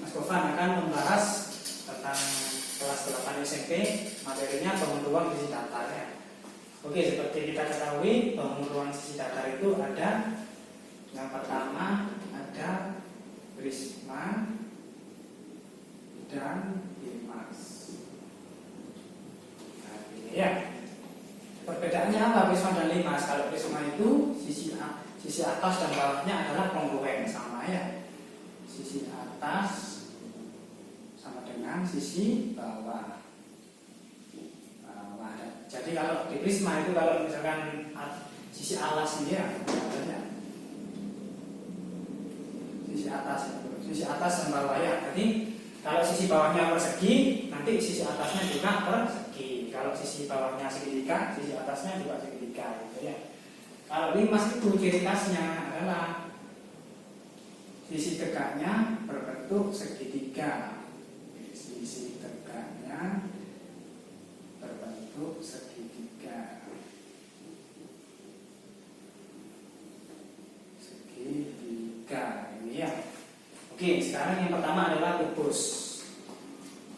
Mas Gofan akan membahas tentang kelas 8 SMP, materinya bangun ruang sisi datar ya. Oke, seperti kita ketahui, bangun ruang sisi datar itu ada yang pertama ada prisma dan limas. Nah, ini ya. Perbedaannya apa prisma dan limas? Kalau prisma itu sisi atas dan bawahnya adalah kongruen, sama ya. Sisi atas sama dengan sisi bawah. Jadi kalau di prisma itu kalau misalkan sisi alas ini ya, sisi atas dan bawah ya. Jadi kalau sisi bawahnya persegi, nanti sisi atasnya juga persegi. Kalau sisi bawahnya segitiga, sisi atasnya juga segitiga, gitu ya. Kalau limas itu ciri khasnya adalah sisi tegaknya berbentuk segitiga. Sisi tegaknya berbentuk segitiga. Segitiga ini ya. Oke, sekarang yang pertama adalah kubus.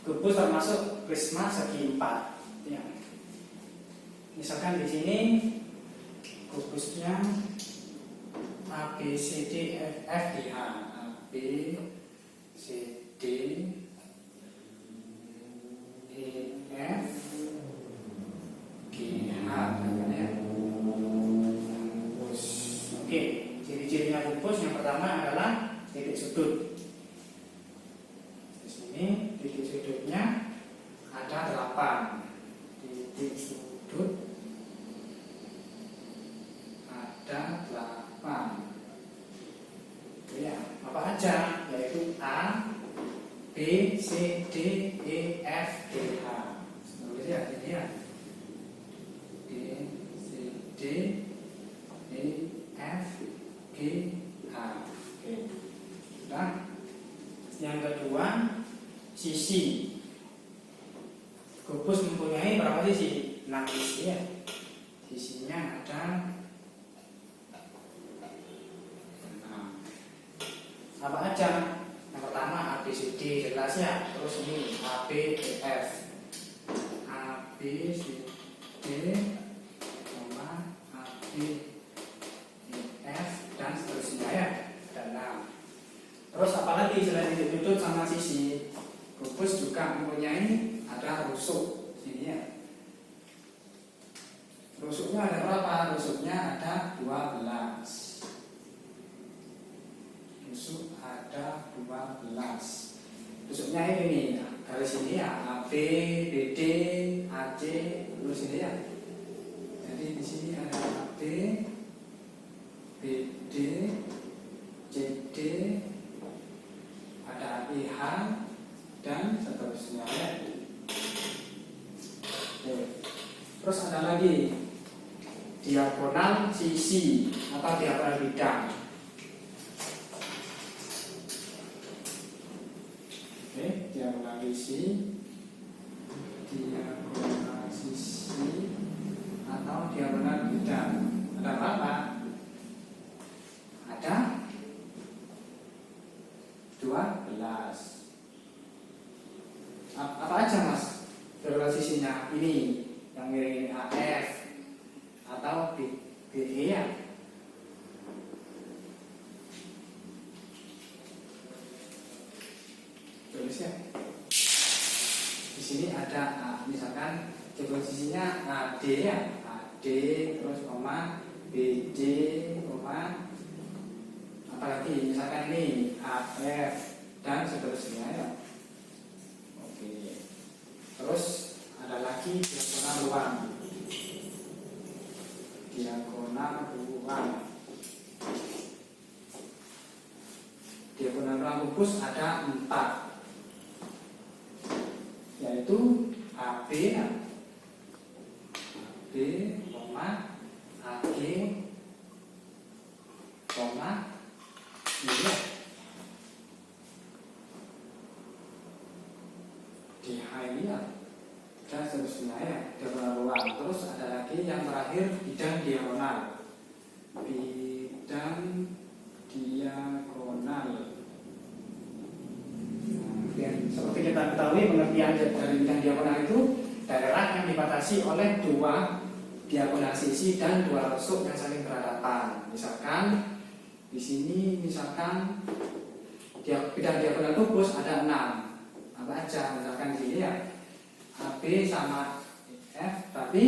Kubus termasuk prisma segi 4. Ya. Misalkan di sini kubusnya A B C D F G H. A B C D E F G H ya. Oke, ciri-cirinya kubus yang pertama adalah titik sudut. Di sini titik sudutnya ada 8. Titik sudut ada 8. Ya, apa aja? Yaitu A, B, C, D, E, F, G, H. Nulis ya, ini ya. B, C, D, E, F, G, H. Oke. Nah, yang kedua, sisi. Kubus mempunyai berapa sisi? 6 sisi ya. Sisinya ada 6. Apa aja? Yang pertama A B C D jelas ya. Terus ini A B E F. A B C D, A B E F dan seterusnya ya. Dan 6. Terus apalagi selain titik sudut sama sisi? Kubus juga mempunyai ada rusuk sini ya. Rusuknya ada berapa? Rusuknya ada 12. Rusuk ada 12. Rusuknya ini garis ini ya, A B, B D, A C, terus ini ya. Jadi di sini ada A B, B D, C D, ada I H dan seterusnya ya. Oke. Terus ada lagi diagonal sisi atau diagonal bidang. Oke, diagonal sisi, diagonal sisi atau diagonal bidang. Ada berapa? Ada 12. Apa aja mas? Diagonal sisinya ini yang miring ini AF atau BE ya. Tulis ya. Di sini ada misalkan diagonal sisinya AD ya, AD terus koma BD koma apalagi misalkan ini AF dan seterusnya ya. Oke. Terus ada lagi diagonal ruang. Diagonal ruang. Diagonal ruang kubus ada 4. Yaitu AB, AB, AG, ini ya. DH ini ya. Dan seterusnya ya, diagonal ruang. Terus ada lagi yang terakhir bidang diagonal. Bidang diagonal. ketahui pengertian dari bidang diagonal itu daerah yang dibatasi oleh dua diagonal sisi dan dua rusuk yang saling berhadapan. Misalkan di sini misalkan bidang diagonal kubus ada 6. Apa aja? Misalkan di sini ya AB sama F, tapi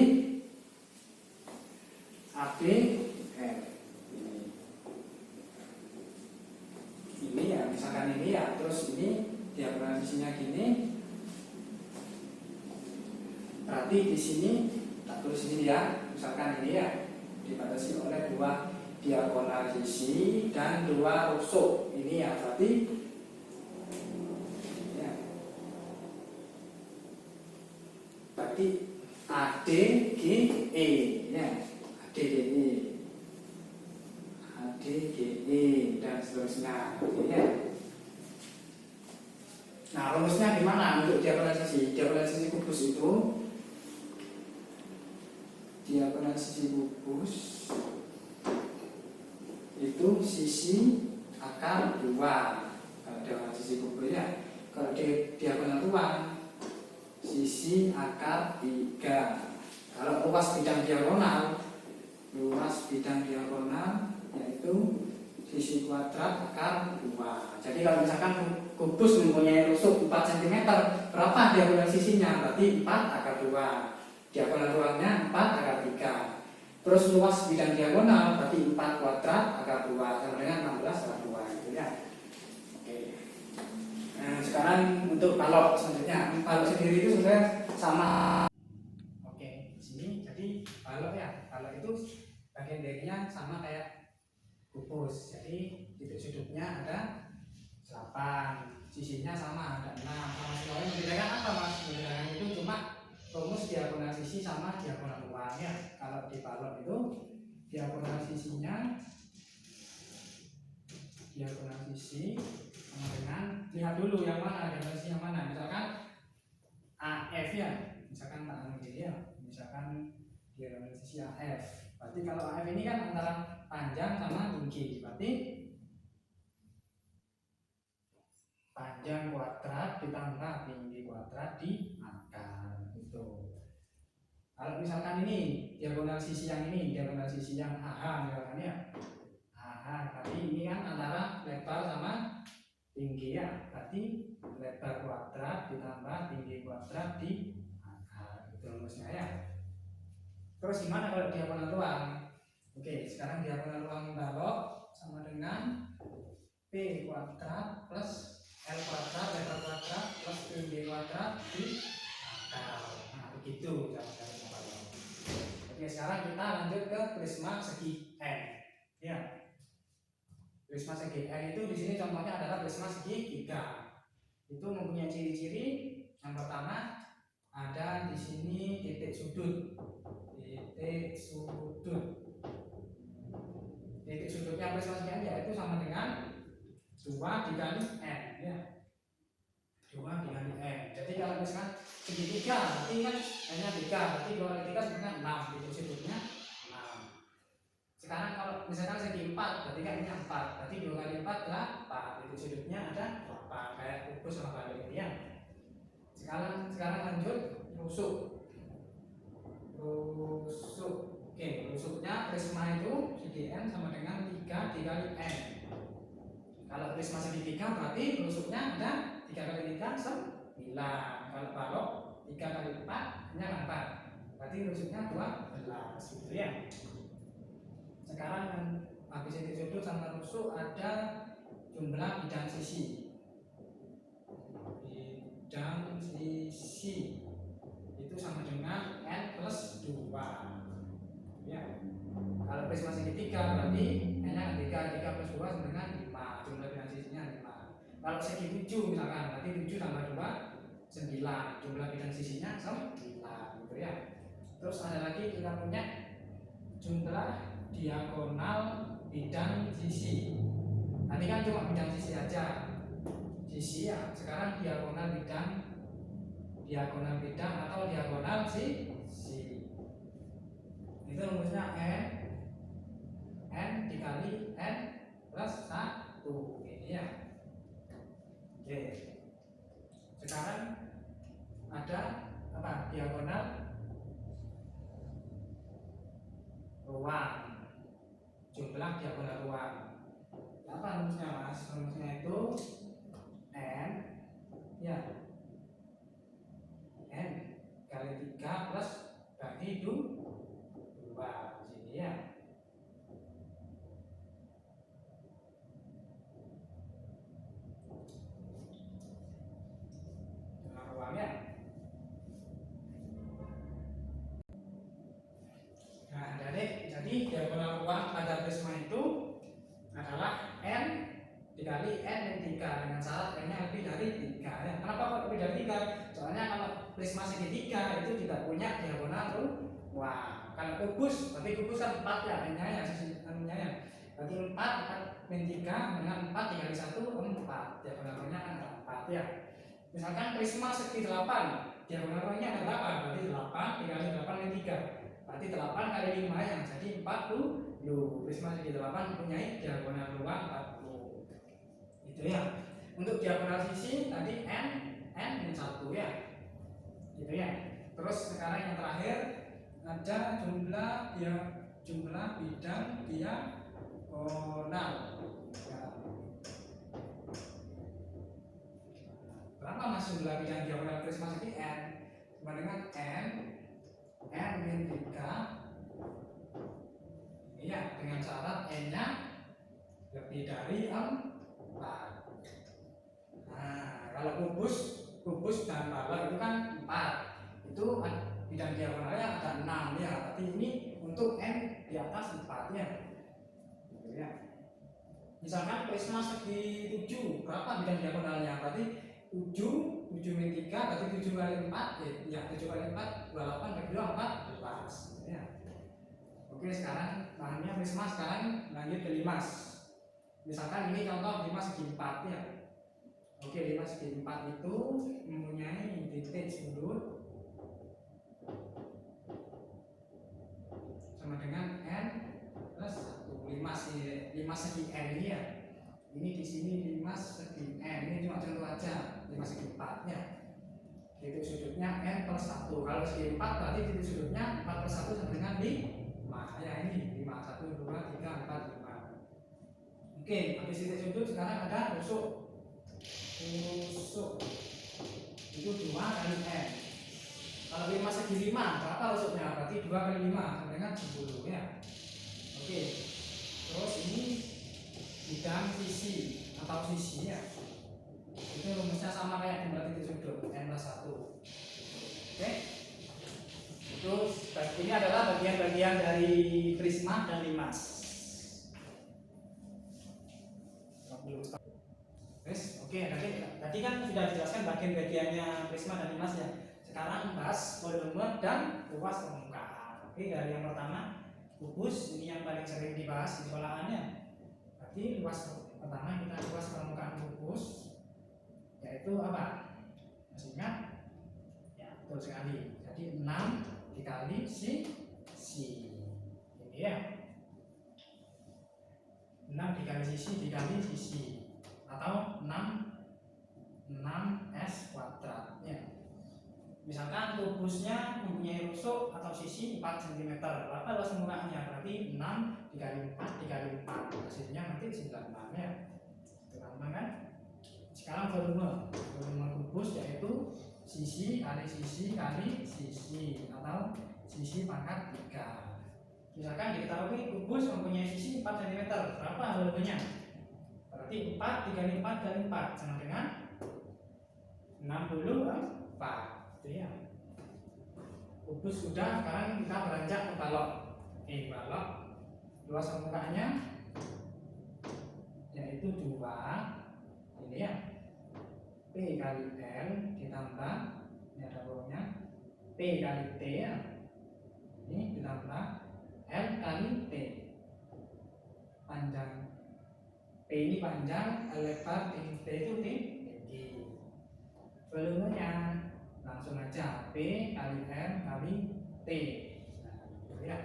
AB F. Ini ya, misalkan ini ya, terus ini diagonal sisinya gini. Berarti di sini tak tulis ini ya, misalkan ini ya dibatasi oleh dua diagonal sisi dan dua rusuk. Ini ya, berarti ya, berarti ADGE ya, ADGE, ADGE dan seterusnya. Ya. Nah, rumusnya gimana untuk diagonal sisi? Diagonal sisi kubus itu, diagonal sisi kubus itu sisi akar 2. Kalau diagonal sisi kubus ya. Kalau di diagonal ruang sisi akar 3. Kalau luas bidang diagonal yaitu sisi kuadrat akar 2. Jadi kalau misalkan kubus mempunyai rusuk 4 cm, berapa diagonal sisinya? Berarti 4 akar 2. Diagonal ruangnya 4 akar 3. Terus luas bidang diagonal berarti 4 kuadrat akar 2 sama dengan 16 akar 2 gitu ya. Oke. Nah, sekarang untuk balok selanjutnya. Balok sendiri itu sebenarnya sama. Oke, di sini jadi balok ya. Balok itu bagian darinya sama kayak kubus. Jadi titik sudutnya ada 8, sisinya sama ada 6. Sama sekali membedakan apa Mas? Membedakan itu cuma rumus diagonal sisi sama diagonal ruang ya. Kalau di balok itu diagonal sisinya sama dengan, lihat dulu yang mana diagonal sisi yang mana. Misalkan AF ya, misalkan tak begini ya, misalkan diagonal sisi AF. Berarti kalau AF ini kan antara panjang sama tinggi, berarti panjang kuadrat ditambah tinggi kuadrat di akar itu. Kalau misalkan ini diagonal sisi yang AH misalkan ya, AH tadi ini kan antara lebar sama tinggi ya, berarti lebar kuadrat ditambah tinggi kuadrat di akar, itu rumusnya ya. Terus gimana kalau diagonal ruang? Oke, sekarang diagonal ruang balok sama dengan P kuadrat plus L kuadrat lebar kuadrat plus tinggi kuadrat di akar. Nah, begitu cara cari balok. Oke, sekarang kita lanjut ke prisma segi N. Ya. Prisma segi N itu di sini contohnya adalah prisma segi 3. Itu mempunyai ciri-ciri. Yang pertama ada di sini titik sudut. Titik sudutnya prisma segi N yaitu sama dengan 2 dikali N ya. 2 dikali N. Jadi kalau misalkan segi 3 berarti kan N-nya 3, berarti 2 kali 3 sebenarnya 6, titik sudutnya 6. Sekarang kalau misalkan segi 4 berarti kan ini 4, berarti 2 kali 4 8, titik sudutnya ada 8, kayak kubus sama balok ini ya. Sekarang lanjut rusuk. Oke, rusuknya prisma itu segi N sama dengan 3 dikali N. Kalau prisma segi 3 berarti rusuknya ada 3 kali 3 9. Kalau balok 3 kali 4 hanya 4. Berarti rusuknya 12 gitu ya. Sekarang habis titik sudut sama rusuk ada jumlah bidang sisi. Bidang sisi itu sama dengan N plus 2 ya. Kalau prisma segi 3 berarti N-nya 3 plus 2 sama dengan 5, jumlah bidang sisinya 5. Kalau segi 7 misalkan berarti 7 tambah 2 9, jumlah bidang sisinya 9 gitu ya. Terus ada lagi kita punya jumlah diagonal bidang sisi. Tadi kan cuma bidang sisi aja, sisi ya. Sekarang diagonal bidang atau diagonal sisi. Itu rumusnya N dikali N plus 1 ini ya. Oke. sekarang ada apa? Diagonal ruang, jumlah diagonal ruang. Apa rumusnya mas? Rumusnya itu n ya n kali 3 plus bagi 2 di sini ya. Jumlah ruangnya. Nah, jadi diagonal ruang pada prisma itu adalah n dikali n min 3 dengan syarat n-nya lebih dari 3 ya. Kenapa kok lebih dari 3? Soalnya kalau prisma segitiga itu tidak punya diagonal ruang. Kalau kubus, berarti kubus kan 4 ya, n-nya ya, sisi n-nya ya. Berarti 4 min 3 dengan 4 dikali 1 4. Diagonal ruangnya kan 4 ya. Misalkan prisma segi 8, diagonal ruangnya ada 8, berarti 8 dikali 8 min 3. Berarti 8 kali 5 yang jadi 40. Prisma segi 8 mempunyai diagonal ruang 40. Itu ya. Untuk diagonal sisi tadi n min 1 ya. Gitu ya. Terus sekarang yang terakhir ada jumlah bidang diagonal. Ya. Berapa mas jumlah bidang diagonal prisma segi n? Sama dengan n min 3. Iya, dengan syarat n-nya lebih dari 4. Nah, kalau kubus dan bawah itu kan 4. Itu bidang diagonalnya ada 6 ya. Berarti ini untuk n di atas 4 ya. Gitu ya. Misalkan prisma segi 7, berapa bidang diagonalnya? Berarti 7 min 3 berarti 7 kali 4 ya 7 kali 4 28 bagi 2 14 ya. Oke, sekarang bahannya prisma sekarang lanjut ke limas. Misalkan ini contoh limas segi 4 ya. Oke, limas segi 4 itu mempunyai titik sudut sama dengan n plus 1. Limas segi n ini ya. Ini di sini limas segi n, ini cuma contoh aja, limas segi 4 ya. Titik sudutnya n plus 1. Kalau segi 4 berarti titik sudutnya 4 plus 1 sama dengan 5 ya, ini 5 1 2 3 4 5. Oke, habis titik sudut sekarang ada rusuk itu 2 kali n. Kalau 5 segi 5 berapa rusuknya? Berarti 2 kali 5 sama dengan 10 ya. Oke, terus ini bidang sisi atau sisi ya, itu rumusnya sama kayak jumlah titik sudut n plus 1. Oke, terus ini adalah bagian-bagian dari prisma dan limas. Oke, tadi kan sudah dijelaskan bagian-bagiannya prisma dan limas ya. Sekarang bahas volume dan luas permukaan. Oke, dari yang pertama kubus, ini yang paling sering dibahas di sekolahannya. Berarti luas pertama kita luas permukaan kubus yaitu apa? Maksudnya ya betul sekali. Jadi 6 dikali sisi. Ini ya. 6 dikali sisi dikali sisi atau 6s kuadrat ya. Misalkan kubusnya mempunyai rusuk atau sisi 4 cm, berapa luas permukaannya? Berarti 6 dikali 4 dikali 4, hasilnya nanti 96 ya. Itu gampang kan? Sekarang volume kubus yaitu sisi kali sisi kali sisi atau sisi pangkat 3. Misalkan diketahui kubus mempunyai sisi 4 cm, berapa volumenya? Berarti 4 dikali 4 kali 4 sama dengan 64. Itu ya. Kubus sudah, sekarang kita beranjak ke balok. Balok luas permukaannya yaitu 2 ini ya, P kali L ditambah, ini ada bawahnya, P kali T ya, ini ditambah L kali T. Panjang P ini panjang, L lebar, T itu tinggi. Volumenya langsung aja P kali M kali T. Nah, ya.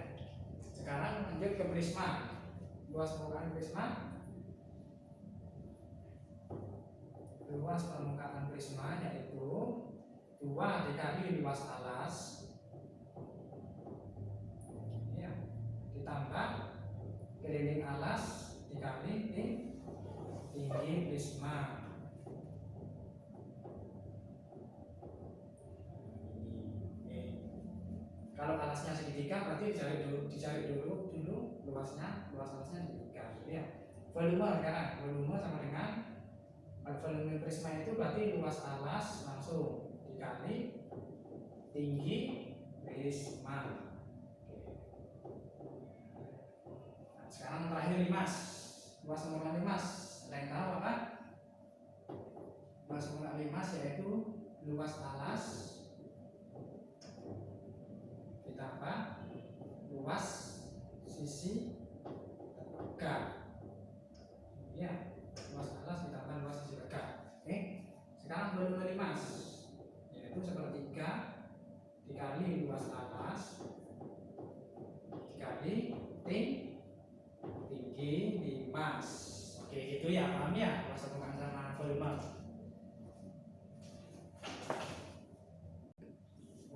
Sekarang lanjut ke prisma. Luas permukaan prisma. Luas permukaan prisma yaitu 2 dikali luas alas ya, ditambah keliling alas dikali tinggi prisma. Kalau alasnya segitiga berarti dicari dulu luas alasnya segitiga ya. Volume sekarang, volume sama dengan volume prisma itu berarti luas alas langsung dikali tinggi prisma. Nah, sekarang terakhir limas, luas sempurna limas. Ada yang tahu apa? Luas sempurna limas yaitu luas alas ditambah luas sisi tegak ya, luas alas ditambah luas sisi tegak. Oke, sekarang volume limas yaitu sepertiga dikali luas alas dikali tinggi limas. Oke, gitu ya, paham ya luas permukaan sama volume.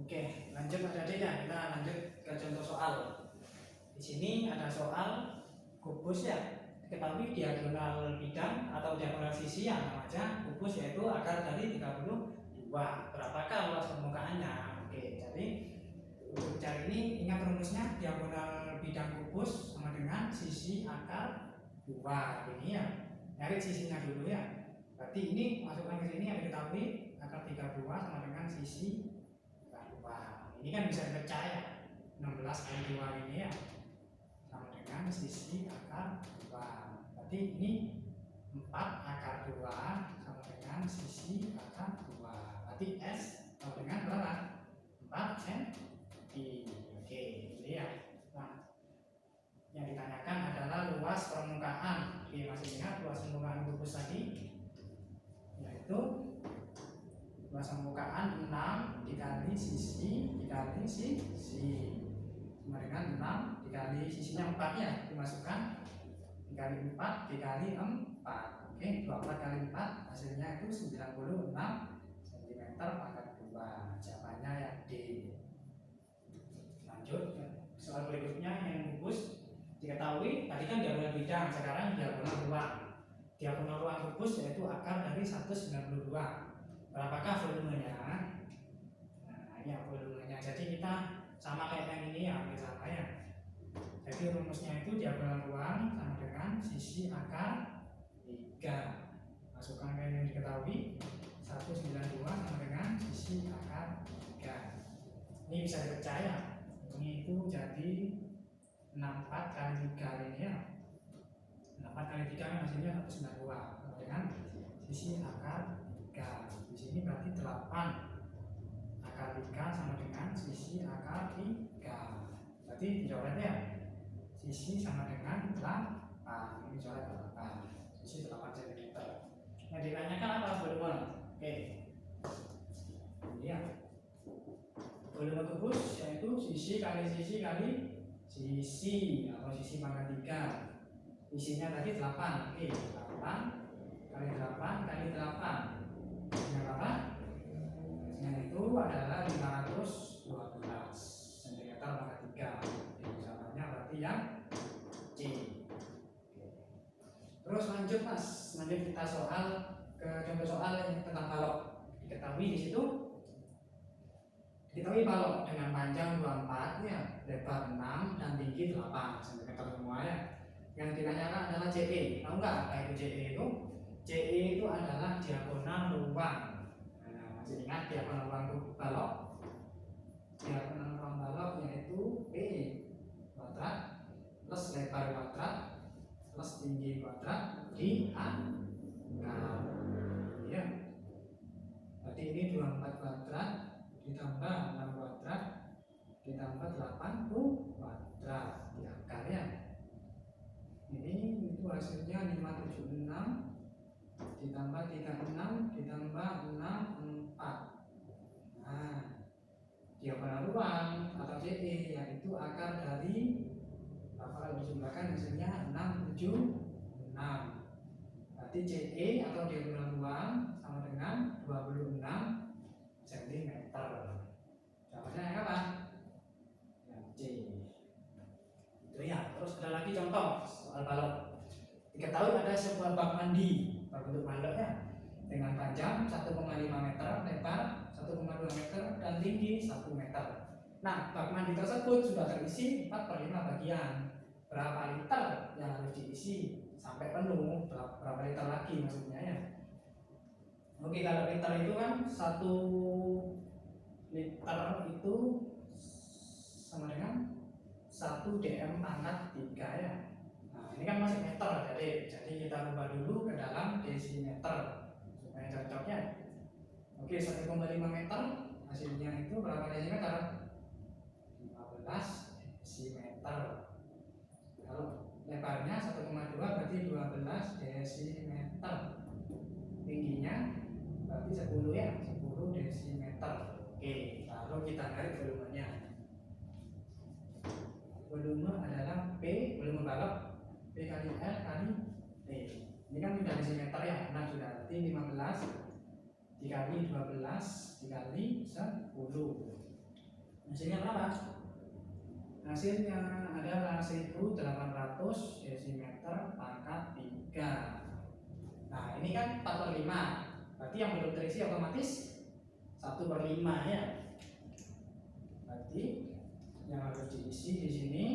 Oke, lanjut adik-adik ya, kita lanjut ke contoh soal. Di sini ada soal kubus ya. Ketahui diagonal bidang atau diagonal sisi yang namanya kubus yaitu akar dari 32. Berapakah luas permukaannya? Oke, jadi untuk cari ini ingat rumusnya, diagonal bidang kubus sama dengan sisi akar 2. Ini ya, cari sisinya dulu ya. Berarti ini masukkan ke sini yang diketahui akar 32 sama dengan sisi akar 2. Ini kan bisa dipercaya 16 kali 2 ini ya sama dengan sisi akar 2. Berarti ini 4 akar 2 sama dengan sisi akar 2. Berarti S sama dengan berapa? 4 cm. Oke, ini ya. Nah, yang ditanyakan adalah luas permukaan. Oke, masih ingat luas permukaan kubus tadi? Yaitu luas permukaan 6 dikali sisi dikali sisi sama dengan 6 dikali sisinya 4 ya, dimasukkan dikali 4 dikali 4. Oke, 24 kali 4 hasilnya itu 96 cm pangkat 2. Jawabannya yang D. Lanjut soal berikutnya yang kubus. Diketahui tadi kan diagonal bidang, sekarang diagonal ruang. Diagonal ruang kubus yaitu akar dari 192. Berapakah volumenya? Nah, ini ya volumenya. Jadi kita sama kayak yang ini ya, hampir sama ya. Jadi rumusnya itu diagonal ruang sama dengan sisi akar 3. Masukkan kayak yang diketahui 192 sama dengan sisi akar 3. Ini bisa dipercaya. Ini itu jadi 64 kali 3 ini ya. 64 kali 3 kan hasilnya 192 sama dengan sisi akar 3. Di sini berarti 8 akar 3 sama dengan sisi akar 3. Berarti dicoret ya. Sisi sama dengan 8. Ini coret 8. Sisi 8 cm. Yang ditanyakan apa volume? Oke. Ini ya. Volume kubus yaitu sisi kali sisi kali sisi atau sisi pangkat 3. Isinya tadi 8. Oke, 8 kali 8 kali 8. Hasilnya berapa? Hasilnya itu adalah 512 cm pangkat 3. Jawabannya berarti yang C. Terus lanjut mas, lanjut kita soal ke contoh soal yang tentang balok. Diketahui di situ, diketahui balok dengan panjang 24 ya, lebar 6 dan tinggi 8 cm semua ya. Yang ditanyakan adalah CE. Tahu nggak apa itu CE itu? CE itu adalah diagonal ruang. Nah, masih ingat diagonal ruang balok? Diagonal ruang balok yaitu P kuadrat plus lebar kuadrat plus tinggi kuadrat di akar. Ya. Berarti ini 24 kuadrat ditambah 6 kuadrat ditambah 8 kuadrat di akar ya. Ini itu hasilnya 576 ditambah 36 ditambah 64. Nah, diagonal ruang atau CE yaitu akar dari kalau dijumlahkan hasilnya 676. Berarti CE atau diagonal ruang sama dengan 26 cm. Jawabannya yang apa? Yang C. Itu ya. Terus ada lagi contoh soal balok. Diketahui ada sebuah bak mandi berbentuk balok ya, dengan panjang 1,5 meter, lebar 1,2 meter, dan tinggi 1 meter. Nah, bak mandi tersebut sudah terisi 4/5 bagian. Berapa liter yang harus diisi sampai penuh? Berapa liter lagi maksudnya ya? Oke, kalau liter itu kan 1 liter itu sama dengan 1 dm pangkat 3 ya. Nah, ini kan masih meter, jadi kita ubah dulu ke dalam desimeter supaya cocoknya. Oke, 1,5 meter hasilnya itu berapa desimeter? 15 desimeter. Kalau lebarnya 1,2 berarti 12 desimeter. Tingginya berarti 10 ya, 10 desimeter. Oke, lalu kita cari volumenya. Volume adalah P, volume balok P kali L kali T. Ini kan sudah desimeter ya, nah sudah berarti 15 dikali 12 dikali 10. Hasilnya berapa? Hasilnya adalah 1800 desimeter pangkat 3. Nah ini kan 4/5, berarti yang belum terisi otomatis 1/5 ya. Berarti yang harus diisi di sini,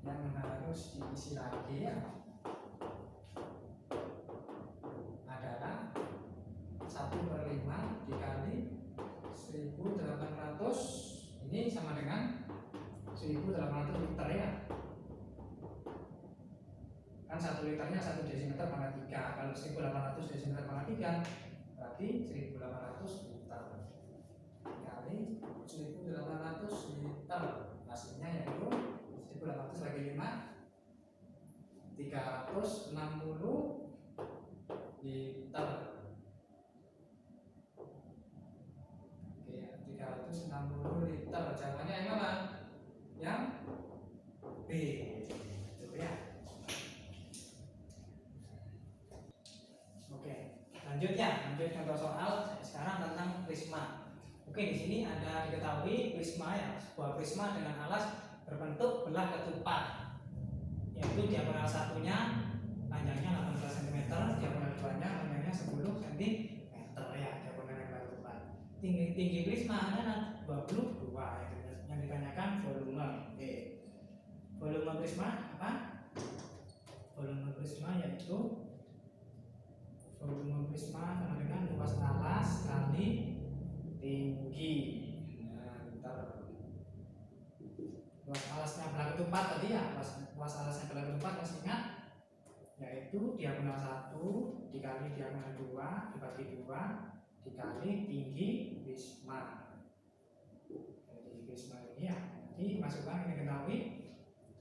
yang harus diisi lagi ya adalah 1/5 dikali 1800, ini sama dengan 1800 liter ya. Kan 1 liternya 1 desimeter pangkat 3. Kalau 1800 desimeter pangkat 3 berarti 1800 liter kali 1800 liter. Hasilnya yaitu 1800 bagi 5, 360 liter. Oke, 360 liter. Jawabannya yang apa? Yang B. Itu ya. Oke, lanjut contoh soal sekarang tentang prisma. Oke, di sini ada diketahui prisma ya, sebuah prisma dengan alas berbentuk belah ketupat, yaitu diagonal satunya panjangnya 18 cm, diagonal duanya panjangnya 10 cm ya, diagonal yang belah ketupat. Tinggi prisma adalah 22 yang ditanyakan volume. Oke. Volume prisma apa? Volume prisma yaitu volume prisma sama dengan luas alas kali tinggi. Nah, bentar. Luas alasnya belah ketupat tadi ya, luas alasnya belah ketupat masih ingat? Yaitu diagonal 1 dikali diagonal 2 dibagi 2 dikali tinggi prisma. Jadi prisma ini ya, jadi masukkan ini ketahui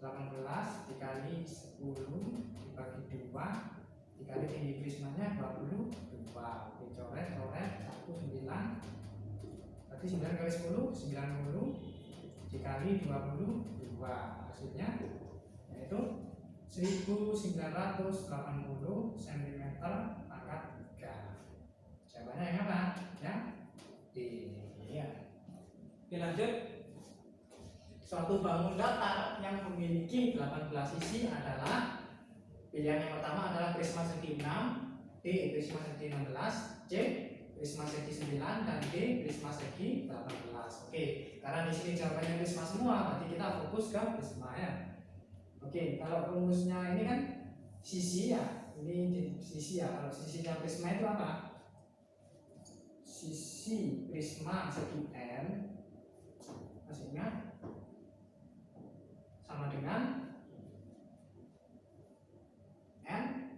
18 dikali 10 dibagi 2 dikali tinggi prismanya 22. Oke, coret 19, berarti 9 kali 10 90 dikali 22. Hasilnya yaitu 1980 cm pangkat 3. Jawabannya yang apa? Yang D ya. Oke, lanjut. Suatu bangun datar yang memiliki 18 sisi adalah, pilihan yang pertama adalah prisma segi 6, D prisma segi 16, C prisma segi 9, dan D prisma segi 18. Oke, karena di sini jawabannya prisma semua, berarti kita fokus ke prisma ya. Oke, kalau rumusnya ini kan sisi ya, ini sisi ya. Kalau sisinya prisma itu apa? Sisi prisma segi N maksudnya sama dengan N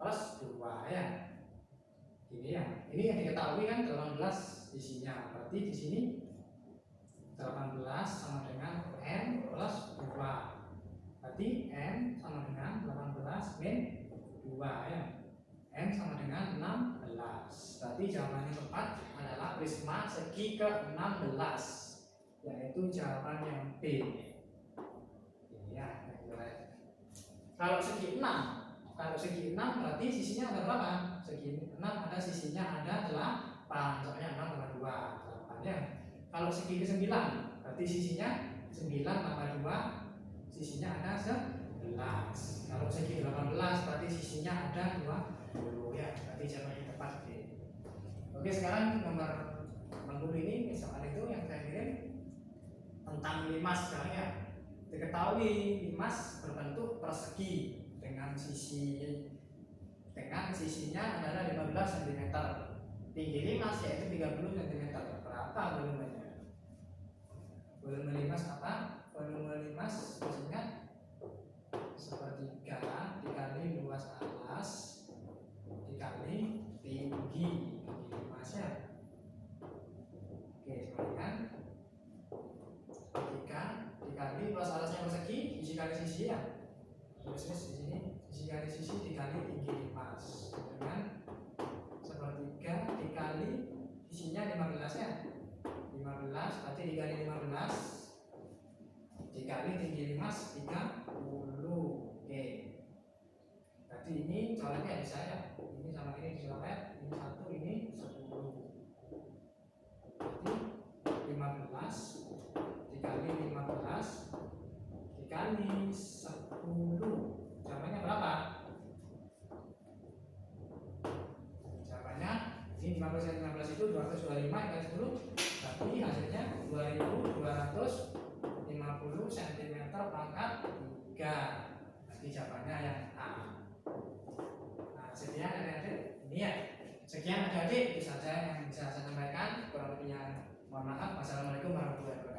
plus 2 ya. Ini ya. Ini yang diketahui kan 18 isinya. Berarti di sini 18 sama dengan N plus 2. Berarti N sama dengan 18 min 2 ya. N sama dengan 16. Berarti jawaban yang tepat adalah prisma segi ke-16, yaitu jawaban yang B. Ini ya, kalau segi 6 Kalau segi 6 berarti sisinya ada berapa? Segi 6 ada sisinya ada 8. Contohnya 6,2 8 ya. Kalau segi ke-9 berarti sisinya 9 tambah 2 sisinya ada 11. Kalau segi 18 berarti sisinya ada 20 ya. Berarti jawabannya tepat. Oke, sekarang nomor 60 ini soal itu yang saya kirim tentang limas sekarang ya. Diketahui limas berbentuk persegi dengan sisinya adalah 15 cm. Tinggi limas yaitu 30 cm. Berapa volumenya? Volume limas apa? Volume limas maksudnya sepertiga dikali luas alas dikali tinggi limasnya. Oke, selanjutnya sepertiga dikali luas alasnya persegi, sisi kali sisi ya. Terus di sini sisi kali sisi dikali tinggi limas dengan sepertiga dikali sisinya 15 ya. 15 berarti dikali 15 dikali tinggi limas 30. Oke. Berarti ini coretnya bisa ya. Ini sama ini dicoret, ini 1, ini 10. Berarti 15 dikali 15 dikali 10. Jawabannya berapa? Jawabannya ini 15 dan 15 itu 225 kali 10. Berarti hasilnya 2250 cm pangkat 3. Berarti jawabannya yang A. Nah, sekian adik-adik. Ini ya. Sekian adik-adik, itu saja yang bisa saya sampaikan. Kurang lebihnya mohon maaf. Wassalamualaikum warahmatullahi wabarakatuh.